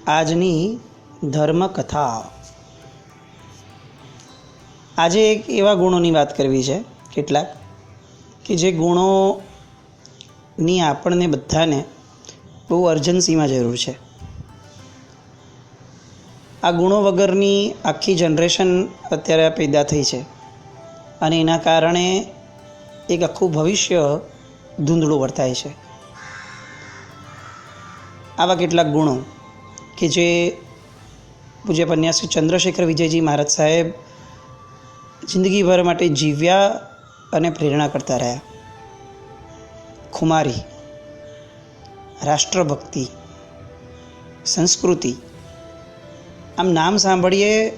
આજની ધર્મકથા. આજે એક એવા ગુણોની વાત કરવી છે, કેટલાક કે જે ગુણોની આપણને બધાને બહુ અર્જન્સીમાં જરૂર છે. આ ગુણો વગરની આખી જનરેશન અત્યારે પેદા થઈ છે અને એના કારણે એક આખું ભવિષ્ય ધૂંધળું વર્તાય છે. આવા કેટલાક ગુણો કે જે પૂજ્ય પન્યાસી ચંદ્રશેખર વિજયજી મહારાજ સાહેબ જિંદગીભર માટે જીવ્યા અને પ્રેરણા કરતા રહ્યા. ખુમારી, રાષ્ટ્રભક્તિ, સંસ્કૃતિ, આમ નામ સાંભળીએ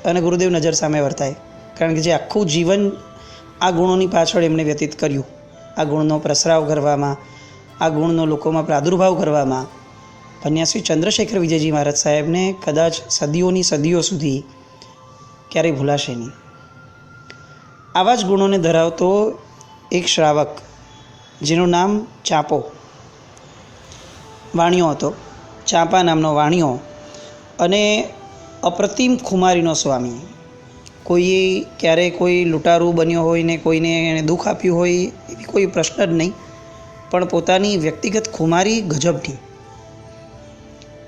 અને ગુરુદેવ નજર સામે વર્તાય, કારણ કે જે આખું જીવન આ ગુણોની પાછળ એમણે વ્યતીત કર્યું, આ ગુણનો પ્રસરાવ કરવામાં, આ ગુણનો લોકોમાં પ્રાદુર્ભાવ કરવામાં પન્યાસી ચંદ્રશેખર વિજયજી મહારાજ સાહેબને કદાચ સદીઓની સદીઓ સુધી ક્યારેય ભૂલાશે નહીં. આવા જ ગુણોને ધરાવતો એક શ્રાવક જેનું નામ ચાંપો વાણિયો હતો, ચાંપા નામનો વાણિયો, અને અપ્રતિમ ખુમારીનો સ્વામી. કોઈએ ક્યારેય કોઈ લૂંટારૂ બન્યો હોય ને કોઈને એણે દુઃખ આપ્યું હોય એવી કોઈ પ્રશ્ન જ નહીં, પણ પોતાની વ્યક્તિગત ખુમારી ગજબની.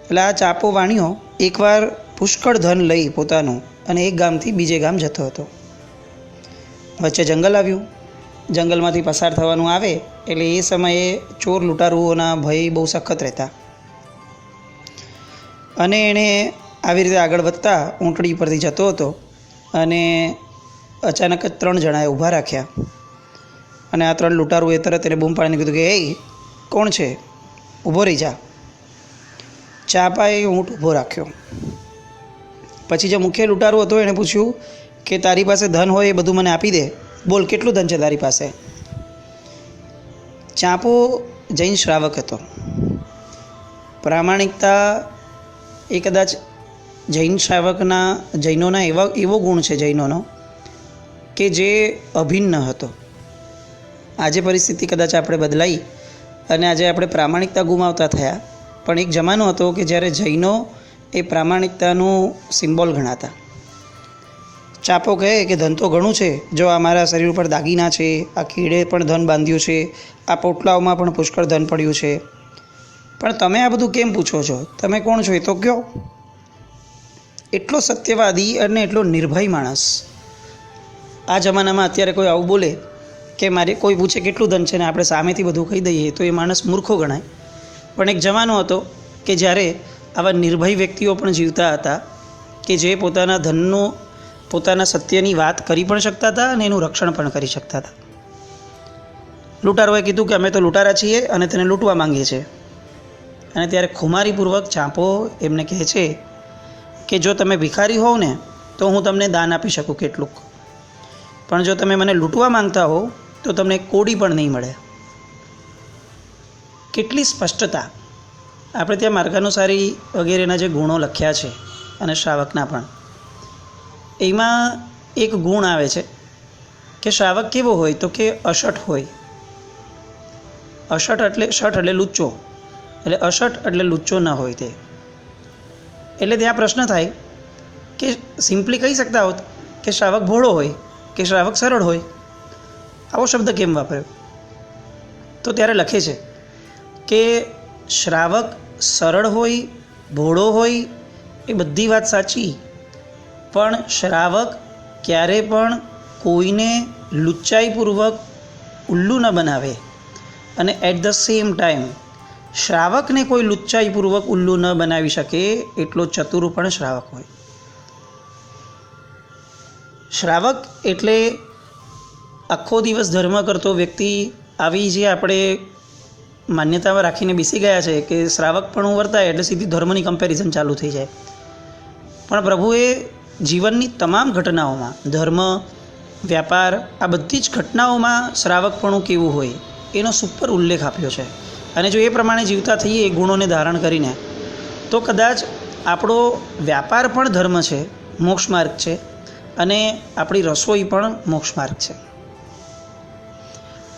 એટલે આ ચાંપો વાણિયો એકવાર પુષ્કળ ધન લઈ પોતાનું અને એક ગામથી બીજે ગામ જતો હતો. વચ્ચે જંગલ આવ્યું. જંગલમાંથી પસાર થવાનું આવે એટલે એ સમયે ચોર લૂંટારુઓના ભય બહુ સખત રહેતા, અને એણે આવી રીતે આગળ વધતા ઊંટડી પરથી જતો હતો અને અચાનક જ 3 જણાએ ઊભા રાખ્યા અને આ 3 લૂંટારુએ તરત એને બૂમ પાડીને કીધું કે એ કોણ છે, ઊભો રહી જા. ચાંપાએ ઊંટ ઊભો રાખ્યો. પછી જે મુખ્ય લૂંટારો હતો એણે પૂછ્યું કે તારી પાસે ધન હોય એ બધું મને આપી દે, બોલ કેટલું ધન છે તારી પાસે. ચાંપો જૈન શ્રાવક હતો. પ્રામાણિકતા એ કદાચ જૈનોના એવો ગુણ છે જૈનોનો કે જે અભિન્ન હતો. આજે પરિસ્થિતિ કદાચ આપણે બદલાઈ અને આજે આપણે પ્રામાણિકતા ગુમાવતા થયા, પણ એક જમાનો હતો કે જ્યારે જૈનો એ પ્રામાણિકતાનું સિમ્બોલ ગણાતા. ચાંપો કહે કે ધન તો ઘણું છે, જો આ મારા શરીર ઉપર દાગીના છે, આ કીડે પણ ધન બાંધ્યું છે, આ પોટલાઓમાં પણ પુષ્કળ ધન પડ્યું છે, પણ તમે આ બધું કેમ પૂછો છો, તમે કોણ છો એ તો કહો. એટલો સત્યવાદી અને એટલો નિર્ભય માણસ. આ જમાનામાં અત્યારે કોઈ આવું બોલે કે મારે કોઈ પૂછે કેટલું ધન છે ને આપણે સામેથી બધું કહી દઈએ તો એ માણસ મૂર્ખો ગણાય. પણ એક જમાનો હતો કે જ્યારે આવા નિર્ભય વ્યક્તિઓ પણ જીવતા હતા કે જે પોતાના ધનનું, પોતાના સત્યની વાત કરી પણ શકતા હતા અને એનું રક્ષણ પણ કરી શકતા હતા. લૂંટારોએ કીધું કે અમે તો લૂંટારા છીએ અને તેને લૂંટવા માંગીએ છીએ. અને ત્યારે ખુમારીપૂર્વક ચાંપો એમને કહે છે કે જો તમે ભિખારી હોવ ને તો હું તમને દાન આપી શકું કેટલુંક, પણ જો તમે મને લૂંટવા માંગતા હો તો તમને કોડી પણ નહીં મળે. કેટલી સ્પષ્ટતા! આપણે ત્યાં માર્ગાનુસારી વગેરેના જે ગુણો લખ્યા છે અને શ્રાવકના પણ, એમાં એક ગુણ આવે છે કે શ્રાવક કેવો હોય તો કે અષટ હોય. શઠ એટલે લુચ્ચો, એટલે અષટ એટલે લુચ્ચો ન હોય તે. એટલે ત્યાં પ્રશ્ન થાય કે સિમ્પલી કહી શકતા હોત કે શ્રાવક ભોળો હોય કે શ્રાવક સરળ હોય, આવો શબ્દ કેમ વાપર્યો? તો ત્યારે લખે છે કે શ્રાવક સરળ હોય, ભોળો હોય, એ બધી વાત સાચી, પણ શ્રાવક ક્યારે પણ કોઈને લુચ્ચાઈપૂર્વક ઉલ્લુ ન બનાવે, અને એટ ધ સેમ ટાઈમ શ્રાવકને કોઈ લુચ્ચાઈપૂર્વક ઉલ્લુ ન બનાવી શકે એટલો ચતુર પણ શ્રાવક હોય. શ્રાવક એટલે આખો દિવસ ધર્મ કરતો વ્યક્તિ. આવી જે આપણે માન્યતામાં રાખીને બેસી ગયા છે કે શ્રાવક પણ વર્તાય એટલે સીધી ધર્મની કમ્પેરિઝન ચાલુ થઈ જાય. પણ પ્રભુએ જીવનની તમામ ઘટનાઓમાં, ધર્મ, વ્યાપાર, આ બધી જ ઘટનાઓમાં શ્રાવકપણું કેવું હોય એનો સુપર ઉલ્લેખ આપ્યો છે. અને જો એ પ્રમાણે જીવતા થઈએ એ ગુણોને ધારણ કરીને, તો કદાચ આપણો વ્યાપાર પણ ધર્મ છે, મોક્ષ માર્ગ છે, અને આપણી રસોઈ પણ મોક્ષ માર્ગ છે.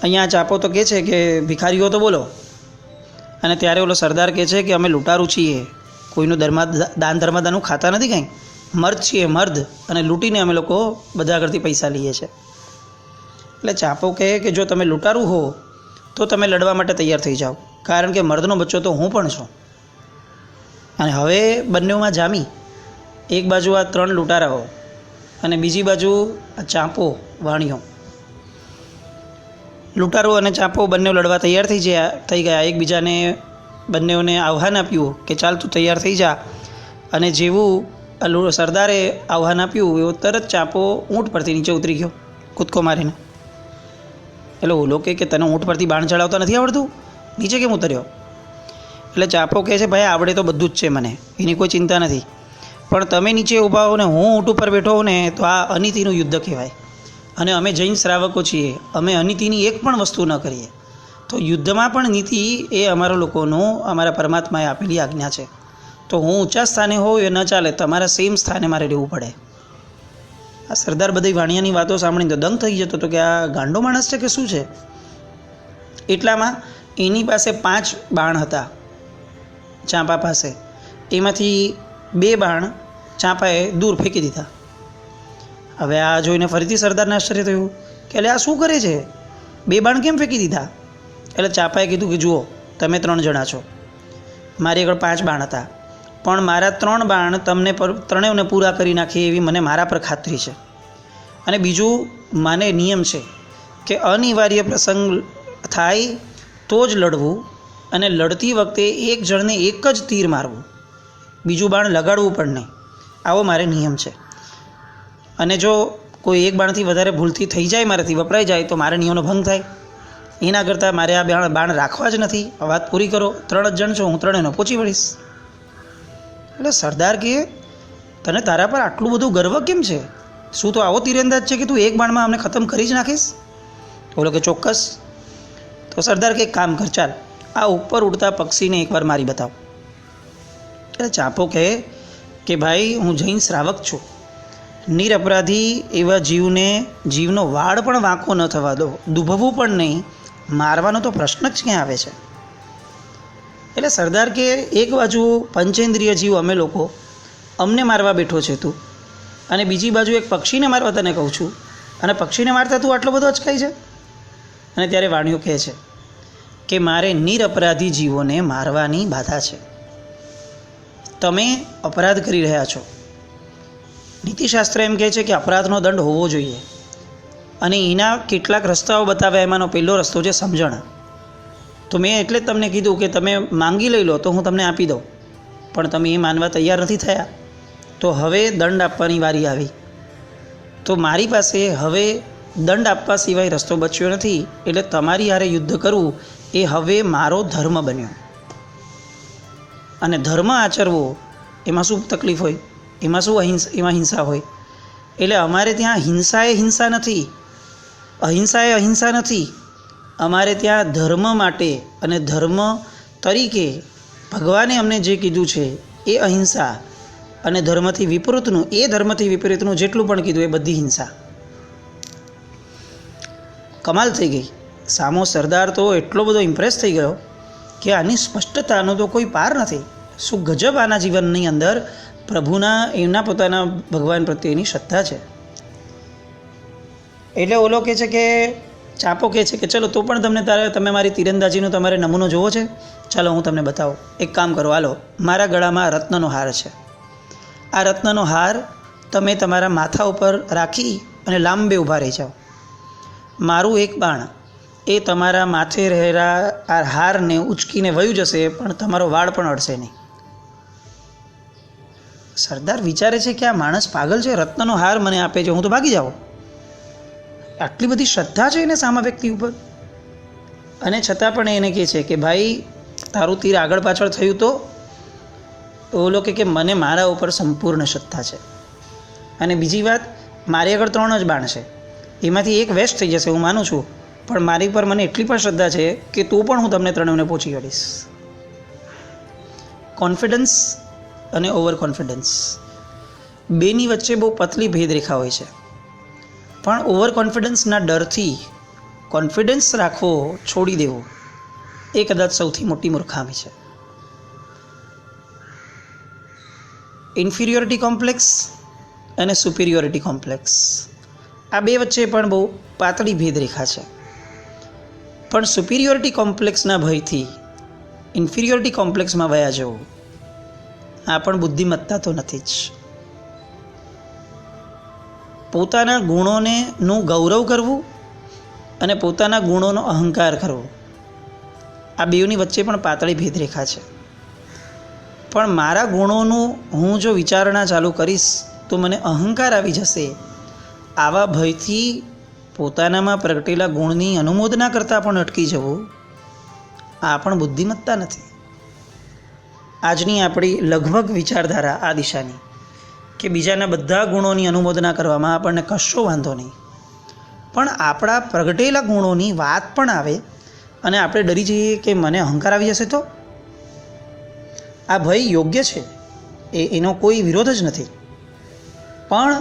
અહીંયા ચાંપો તો કહે છે કે ભિખારીઓ તો બોલો, અને ત્યારે ઓલો સરદાર કહે છે કે અમે લૂંટારું છીએ, કોઈનું દાન ધર્માદાનું ખાતા નથી કાંઈ. મર્દ છીએ મર્દ, અને લૂંટીને અમે લોકો બધા આગળથી પૈસા લઈએ છીએ. એટલે ચાપો કહે કે જો તમે લૂંટારું હો તો તમે લડવા માટે તૈયાર થઈ જાઓ, કારણ કે મર્દનો બચ્ચો તો હું પણ છું. અને હવે બંનેમાં જામી, એક બાજુ આ 3 લૂંટારાઓ અને બીજી બાજુ આ ચાંપો વાણિયો. લૂંટારો અને ચાંપો બંને લડવા તૈયાર થઈ ગયા. એકબીજાને બંનેઓને આહ્વાન આપ્યું કે ચાલ તું તૈયાર થઈ જા. અને જેવું સરદારે આહ્વાન આપ્યું એવો તરત ચાંપો ઊંટ પરથી નીચે ઉતરી ગયો કૂદકો મારીને. એટલે ઓલો કે તને ઊંટ પરથી બાણ ચડાવતા નથી આવડતું, નીચે કેમ ઉતર્યો? એટલે ચાંપો કહે છે ભાઈ આવડે તો બધું જ છે મને, એની કોઈ ચિંતા નથી, પણ તમે નીચે ઊભા હો ને હું ઊંટ ઉપર બેઠો હોઉં ને તો આ અનીતિનું યુદ્ધ કહેવાય. અને અમે જૈન શ્રાવકો છીએ, અમે અનીતિની એક પણ વસ્તુ ન કરીએ. તો યુદ્ધમાં પણ નીતિ એ અમારા લોકોનું, અમારા પરમાત્માએ આપેલી આજ્ઞા છે. તો હું ઊંચા સ્થાને હોઉં એ ન ચાલે, તમારા સેમ સ્થાને મારે રહેવું પડે. આ સરદાર બધી વાણિયાની વાતો સાંભળીને તો દંગ થઈ જતો હતો કે આ ગાંડો માણસ છે કે શું છે. એટલામાં એની પાસે 5 બાણ હતા ચાંપા પાસે. એમાંથી 2 બાણ ચાંપાએ દૂર ફેંકી દીધા. હવે આ જોઈને ફરીથી સરદારને આશ્ચર્ય થયું કે એટલે આ શું કરે છે, 2 બાણ કેમ ફેંકી દીધા? એટલે ચાંપાએ કીધું કે જુઓ તમે 3 જણા છો, મારી આગળ 5 બાણ હતા, પણ મારા 3 બાણ તમને ત્રણેયને પૂરા કરી નાખી એવી મને મારા પર ખાતરી છે. અને બીજું મને નિયમ છે કે અનિવાર્ય પ્રસંગ થાય તો જ લડવું, અને લડતી વખતે એક જણને એક જ તીર મારવું, બીજું બાણ લગાડવું પણ નહીં, આવો મારે નિયમ છે. અને જો કોઈ એક બાણથી વધારે ભૂલથી થઈ જાય, મારાથી વપરાઈ જાય તો મારા નિયમનો ભંગ થાય. એના કરતાં મારે આ બાણ રાખવા જ નથી. વાત પૂરી કરો, 3 જ જણ છો, હું 3નો પહોંચી વળીશ. એટલે સરદાર કહે તને તારા પર આટલું બધું ગર્વ કેમ છે? શું તો આવો તીરંદાજ છે કે તું એક બાણમાં અમને ખતમ કરી જ નાખીશ? બોલો કે ચોક્કસ. તો સરદાર કે એક કામ કર, ચાલ આ ઉપર ઉડતા પક્ષીને એકવાર મારી બતાવ. એટલે ચાંપો કહે કે ભાઈ હું જૈન શ્રાવક છું, નિરપરાધી એવા જીવનો વાળ પણ વાંકો ન થવા દો, દુભવવું પણ નહીં, મારવાનો તો પ્રશ્ન જ ક્યાં આવે છે? એટલે સરદાર કે એક બાજુ પંચેન્દ્રિય જીવ અમે લોકો, અમને મારવા બેઠો છે તું, અને બીજી બાજુ એક પક્ષીને મારવા તને કહું છું, અને પક્ષીને મારતા તું આટલો બધો અચકાય છે? અને ત્યારે વાણિયો કહે છે કે મારે નિરપરાધી જીવોને મારવાની બાધા છે. તમે અપરાધ કરી રહ્યા છો. નીતિશાસ્ત્ર એમ કહે છે કે અપરાધનો દંડ હોવો જોઈએ, અને એના કેટલાક રસ્તાઓ બતાવ્યા. એમાંનો પહેલો રસ્તો છે સમજણ. તો મેં એટલે જ તમને કીધું કે તમે માંગી લઈ લો તો હું તમને આપી દઉં, પણ તમે એ માનવા તૈયાર નથી થયા. તો હવે દંડ આપવાની વારી આવી. તો મારી પાસે હવે દંડ આપવા સિવાય રસ્તો બચ્યો નથી, એટલે તમારી હારે યુદ્ધ કરવું એ હવે મારો ધર્મ બન્યો. અને ધર્મ આચરવો એમાં શું તકલીફ હોય? એમાં હિંસા હોય? એટલે અમારે ત્યાં હિંસા એ હિંસા નથી, અહિંસા એ અહિંસા નથી. અમારે ત્યાં ધર્મ માટે અને ધર્મ તરીકે ભગવાને અમને જે કીધું છે એ અહિંસા, અને ધર્મથી વિપરીતનું જેટલું પણ કીધું એ બધી હિંસા. કમાલ થઈ ગઈ. સામો સરદાર તો એટલો બધો ઇમ્પ્રેસ થઈ ગયો કે આની સ્પષ્ટતાનો તો કોઈ પાર નથી. શું ગજબ આના જીવનની અંદર પ્રભુના એમના પોતાના ભગવાન પ્રત્યેની શ્રદ્ધા છે. એટલે ઓલો કહે છે કે ચાંપો કહે છે કે ચલો તો પણ તમે મારી તીરંદાજીનો તમારે નમૂનો જોવો છે? ચાલો હું તમને બતાવું. એક કામ કરો, હાલો મારા ગળામાં રત્નનો હાર છે. આ રત્નનો હાર તમે તમારા માથા ઉપર રાખી અને લાંબે ઊભા રહી જાઓ. મારું એક બાણ એ તમારા માથે રહેલા આ હારને ઉચકીને વયું જશે, પણ તમારો વાળ પણ અડશે નહીં. સરદાર વિચારે છે કે આ માણસ પાગલ છે, રત્નનો હાર મને આપે છે, હું તો ભાગી જાઉં. આટલી બધી શ્રદ્ધા છે એને સામા વ્યક્તિ ઉપર, અને છતાં પણ એને કહે છે કે ભાઈ તારું તીર આગળ પાછળ થયું તો ઓલો કે મને મારા ઉપર સંપૂર્ણ શ્રદ્ધા છે. અને બીજી વાત, મારી આગળ 3 જ બાણ છે, એમાંથી એક વેસ્ટ થઈ જશે હું માનું છું, પણ મારી પર મને એટલી પણ શ્રદ્ધા છે કે તો પણ હું તમને 3ને પહોંચી વળીશ. કોન્ફિડન્સ અને ઓવર કોન્ફિડન્સ બેની વચ્ચે બહુ પતલી ભેદરેખા હોય છે. પણ ઓવર કોન્ફિડન્સના ડરથી કોન્ફિડન્સ રાખવો છોડી દેવો એ કદાચ સૌથી મોટી મૂર્ખામી છે. ઇન્ફિરિયોરિટી કોમ્પ્લેક્સ અને સુપિરિયોરિટી કોમ્પ્લેક્સ, આ બે વચ્ચે પણ બહુ પાતળી ભેદરેખા છે. પણ સુપિરિયોરિટી કોમ્પ્લેક્સના ભયથી ઇન્ફિરિયોરિટી કોમ્પ્લેક્સમાં વયા જવું, આ પણ બુદ્ધિમત્તા તો નથી જ. પોતાના ગુણોનું ગૌરવ કરવું અને પોતાના ગુણોનો અહંકાર કરવો, આ બેઉની વચ્ચે પણ પાતળી ભેદરેખા છે. પણ મારા ગુણોનું હું જો વિચારણા ચાલુ કરીશ તો મને અહંકાર આવી જશે, આવા ભયથી પોતાનામાં પ્રગટેલા ગુણની અનુમોદના કરતાં પણ અટકી જવું, આ પણ બુદ્ધિમત્તા નથી. આજની આપણી લગભગ વિચારધારા આ દિશાની કે બીજાના બધા ગુણોની અનુમોદના કરવામાં આપણને કશો વાંધો નહીં, પણ આપણા પ્રગટેલા ગુણોની વાત પણ આવે અને આપણે ડરી જઈએ કે મને અહંકાર આવી જશે તો. આ ભય યોગ્ય છે, એનો કોઈ વિરોધ જ નથી, પણ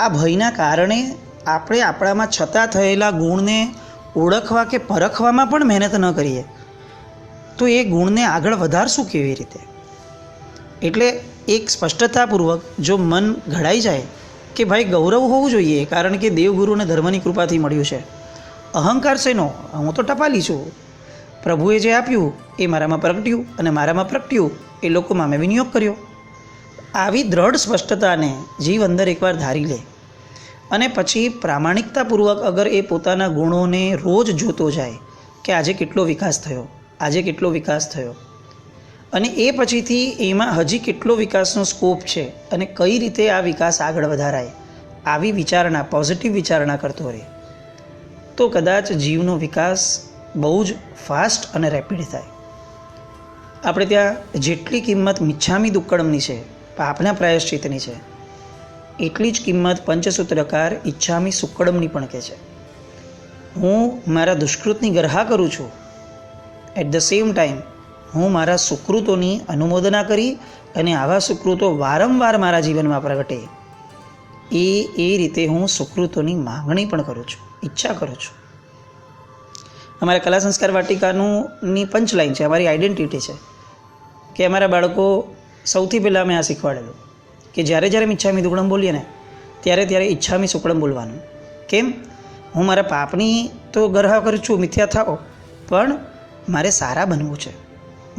આ ભયના કારણે આપણે આપણામાં છતાં થયેલા ગુણને ઓળખવા કે પરખવામાં પણ મહેનત ન કરીએ તો એ ગુણને આગળ વધારશું કેવી રીતે? એટલે એક સ્પષ્ટતાપૂર્વક જો મન ઘડાઈ જાય કે ભાઈ ગૌરવ હોવું જોઈએ કારણ કે દેવગુરુને ધર્મની કૃપાથી મળ્યું છે, અહંકાર શેનો, હું તો ટપાલી છું, પ્રભુએ જે આપ્યું એ મારામાં પ્રગટ્યું અને મારામાં પ્રગટ્યું એ લોકોમાં મેં વિનિયોગ કર્યો. આવી દ્રઢ સ્પષ્ટતાને જીવ અંદર એકવાર ધારી લે અને પછી પ્રામાણિકતાપૂર્વક અગર એ પોતાના ગુણોને રોજ જોતો જાય કે આજે કેટલો વિકાસ થયો, આજે કેટલો વિકાસ થયો, અને એ પછીથી એમાં હજી કેટલો વિકાસનો સ્કોપ છે અને કઈ રીતે આ વિકાસ આગળ વધારાય, આવી વિચારણા, પોઝિટિવ વિચારણા કરતો રહે તો કદાચ જીવનો વિકાસ બહુ જ ફાસ્ટ અને રેપિડ થાય. આપણે ત્યાં જેટલી કિંમત મિચ્છામી દુક્કડમની છે, પાપના પ્રાયશ્ચિતની છે, એટલી જ કિંમત પંચસૂત્રકાર ઈચ્છામી સુક્કડમની પણ કહે છે. હું મારા દુષ્કૃતની ગરહા કરું છું, એટ ધ સેમ ટાઈમ હું મારા સુકૃતોની અનુમોદના કરી અને આવા સુકૃતો વારંવાર મારા જીવનમાં પ્રગટે એ રીતે હું સુકૃતોની માગણી પણ કરું છું, ઈચ્છા કરું છું. અમારા કલા સંસ્કાર વાટિકાની પંચલાઈન છે, અમારી આઈડેન્ટિટી છે કે અમારા બાળકો સૌથી પહેલાં અમે આ શીખવાડેલું કે જ્યારે જ્યારે મિચ્છામી દુક્કડમ બોલીએ ને ત્યારે ત્યારે ઈચ્છામી સુક્કડમ બોલવાનું. કેમ? હું મારા પાપની તો ગરહા કરું છું, મિથ્યા થાઓ, પણ મારે સારા બનવું છે,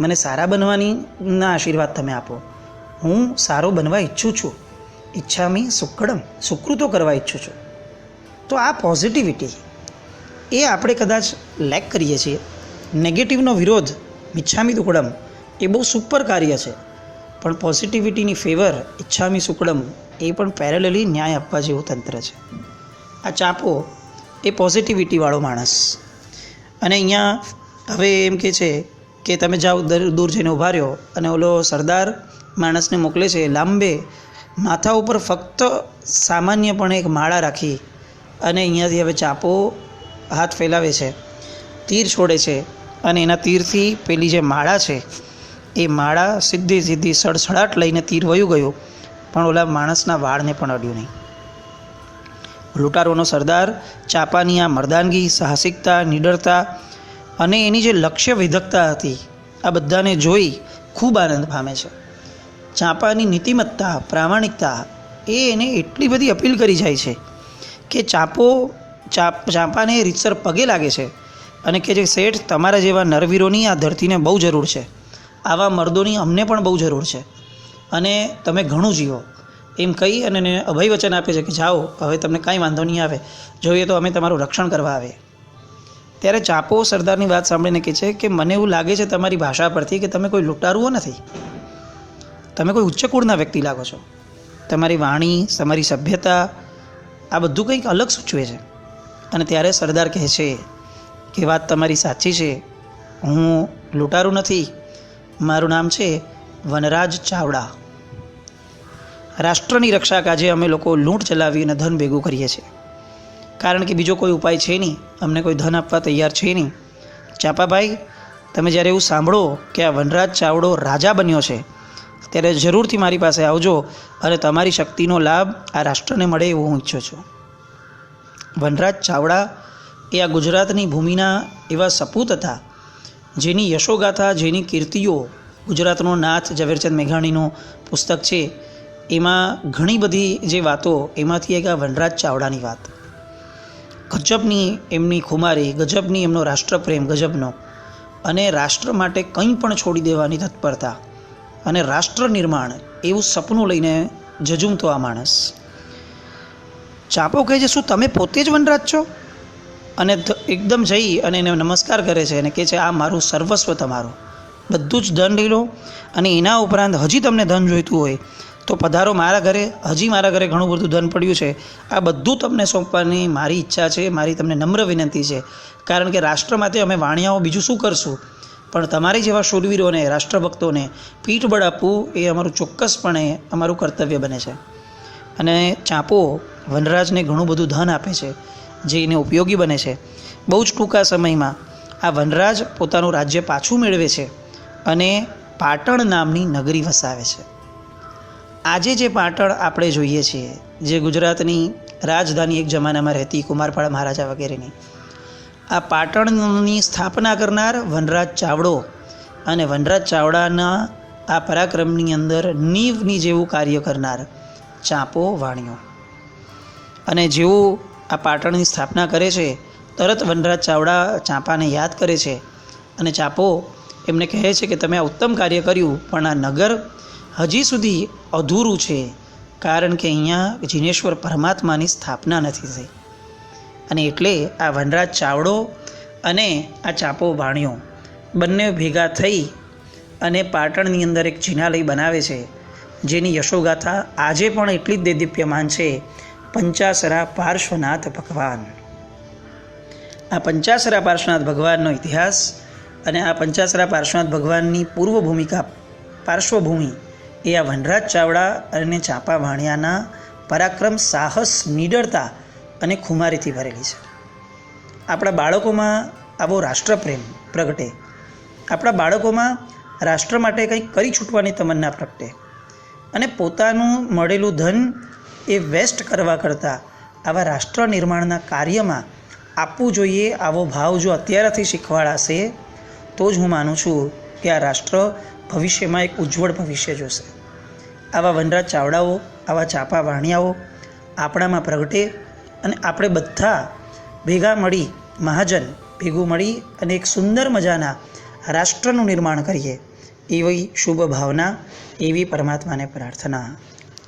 મને સારા બનવાની ના આશીર્વાદ તમે આપો, હું સારો બનવા ઈચ્છું છું, ઈચ્છામી સુક્કડમ, સુકૃતો કરવા ઈચ્છું છું. તો આ પોઝિટિવિટી એ આપણે કદાચ લેક કરીએ છીએ. નેગેટિવનો વિરોધ, મિચ્છામી દુક્કડમ એ બહુ સુપર કાર્ય છે, પણ પોઝિટિવિટીની ફેવર, ઈચ્છામી સુક્કડમ એ પણ પેરેલલી ન્યાય આપવા જેવું તંત્ર છે. આ ચાપો એ પોઝિટિવિટીવાળો માણસ, અને અહીંયા હવે એમ કહે છે કે તમે જાઓ દૂર જઈને ઊભા રહ્યો, અને ઓલો સરદાર માણસને મોકલે છે લાંબે માથા ઉપર ફક્ત સામાન્યપણે એક માળા રાખી અને અહીંયાથી હવે ચાપો હાથ ફેલાવે છે, તીર છોડે છે અને એના તીરથી પેલી જે માળા છે એ માળા સીધી સડસડાટ લઈને તીર વયું ગયું, પણ ઓલા માણસના વાળને પણ અડ્યું નહીં. લૂંટારોનો સરદાર ચાપાની આ મર્દાનગી, સાહસિકતા, નિડરતા અને એની જે લક્ષ્ય વિધકતા હતી આ બધાને જોઈ ખૂબ આનંદ પામે છે. ચાંપાની નીતિમત્તા, પ્રામાણિકતા એ એને એટલી બધી અપીલ કરી જાય છે કે ચાંપાને રીતસર પગે લાગે છે અને કે જે શેઠ તમારા જેવા નરવીરોની આ ધરતીને બહુ જરૂર છે, આવા મર્દોની અમને પણ બહુ જરૂર છે અને તમે ઘણું જીવો એમ કહી અને એને અભય વચન આપે છે કે જાઓ, હવે તમને કાંઈ વાંધો નહીં આવે, જોઈએ તો અમે તમારું રક્ષણ કરવા આવે. ત્યારે ચાપો સરદારની વાત સાંભળીને કહે છે કે મને એવું લાગે છે તમારી ભાષા પરથી કે તમે કોઈ લૂંટારુઓ નથી, તમે કોઈ ઉચ્ચ કુળના વ્યક્તિ લાગો છો, તમારી વાણી, તમારી સભ્યતા આ બધું કંઈક અલગ સૂચવે છે. અને ત્યારે સરદાર કહે છે કે વાત તમારી સાચી છે, હું લૂંટારું નથી, મારું નામ છે વનરાજ ચાવડા. રાષ્ટ્રની રક્ષા કાજે અમે લોકો લૂંટ ચલાવી અને ધન ભેગું કરીએ છીએ, કારણ કે બીજો કોઈ ઉપાય છે નહીં, અમને કોઈ ધન આપવા તૈયાર છે નહીં. ચાપાભાઈ, તમે જ્યારે એવું સાંભળો કે આ વનરાજ ચાવડો રાજા બન્યો છે ત્યારે જરૂરથી મારી પાસે આવજો અને તમારી શક્તિનો લાભ આ રાષ્ટ્રને મળે એવું હું ઈચ્છું છું. વનરાજ ચાવડા એ આ ગુજરાતની ભૂમિના એવા સપૂત હતા જેની યશોગાથા, જેની કીર્તિઓ ગુજરાતનો નાથ ઝવેરચંદ મેઘાણીનું પુસ્તક છે એમાં ઘણી બધી જે વાતો, એમાંથી એક આ વનરાજ ચાવડાની વાત. ગજબની એમની ખુમારી, ગજબની એમનો રાષ્ટ્રપ્રેમ, ગજબનો, અને રાષ્ટ્ર માટે કંઈ પણ છોડી દેવાની તત્પરતા અને રાષ્ટ્ર નિર્માણ એવું સપનું લઈને ઝઝૂમતો આ માણસ. ચાંપો કહે છે, શું તમે પોતે જ વનરાજ છો? અને એકદમ જઈ અને એને નમસ્કાર કરે છે અને કહે છે, આ મારું સર્વસ્વ તમારું, બધું જ ધન લઈ લો, અને એના ઉપરાંત હજી તમને ધન જોઈતું હોય તો પધારો મારા ઘરે. હજી મારા ઘરે ઘણું બધું ધન પડ્યું છે, આ બધું તમને સોંપવાની મારી ઈચ્છા છે, મારી તમને નમ્ર વિનંતી છે. કારણ કે રાષ્ટ્ર માટે અમે વાણિયાઓ બીજું શું કરશું, પણ તમારી જેવા શૂરવીરોને, રાષ્ટ્રભક્તોને પીઠબળ આપવું એ અમારું ચોક્કસપણે અમારું કર્તવ્ય બને છે. અને ચાંપો વનરાજને ઘણું બધું ધન આપે છે, જે એને ઉપયોગી બને છે. બહુ જ ટૂંકા સમયમાં આ વનરાજ પોતાનું રાજ્ય પાછું મેળવે છે અને પાટણ નામની નગરી વસાવે છે. આજે જે પાટણ આપણે જોઈએ છીએ, જે ગુજરાતની રાજધાની એક જમાનામાં રહેતી, કુમારપાળ મહારાજા વગેરેની, આ પાટણની સ્થાપના કરનાર વનરાજ ચાવડો, અને વનરાજ ચાવડાના આ પરાક્રમની અંદર નીવની જેવું કાર્ય કરનાર ચાંપો વાણિયો. અને જેવું આ પાટણની સ્થાપના કરે છે, તરત વનરાજ ચાવડા ચાંપાને યાદ કરે છે અને ચાંપો એમને કહે છે કે તમે આ ઉત્તમ કાર્ય કર્યું, પણ આ નગર હજી સુધી અધૂરું છે, કારણ કે અહીંયા જીનેશ્વર પરમાત્માની સ્થાપના નથી થઈ. અને એટલે આ વનરાજ ચાવડો અને આ ચાંપો વાણિયો બંને ભેગા થઈ અને પાટણની અંદર એક જિનાલય બનાવે છે, જેની યશોગાથા આજે પણ એટલી જ દેદીપ્યમાન છે. પંચાસરા પાર્શ્વનાથ ભગવાન. આ પંચાસરા પાર્શ્વનાથ ભગવાનનો ઇતિહાસ અને આ પંચાસરા પાર્શ્વનાથ ભગવાનની પૂર્વ ભૂમિકા, પાર્શ્વભૂમિ એ આ વનરાજ ચાવડા અને ચાંપા વાણિયાના પરાક્રમ, સાહસ, નીડરતા અને ખુમારીથી ભરેલી છે. આપણા બાળકોમાં આવો રાષ્ટ્રપ્રેમ પ્રગટે, આપણા બાળકોમાં રાષ્ટ્ર માટે કંઈક કરી છૂટવાની તમન્ના પ્રગટે, અને પોતાનું મળેલું ધન એ વેસ્ટ કરવા કરતાં આવા રાષ્ટ્ર નિર્માણના કાર્યમાં આપવું જોઈએ. આવો ભાવ જો અત્યારથી શીખવાડાશે તો જ હું માનું છું કે આ રાષ્ટ્ર ભવિષ્યમાં એક ઉજ્જવળ ભવિષ્ય જોશે. આવા વનરાજ ચાવડાઓ, આવા ચાંપા વાણિયાઓ આપણામાં પ્રગટે, અને આપણે બધા ભેગા મળી, મહાજન ભેગું મળી અને એક સુંદર મજાના રાષ્ટ્રનું નિર્માણ કરીએ, એવી શુભ ભાવના, એવી પરમાત્માને પ્રાર્થના.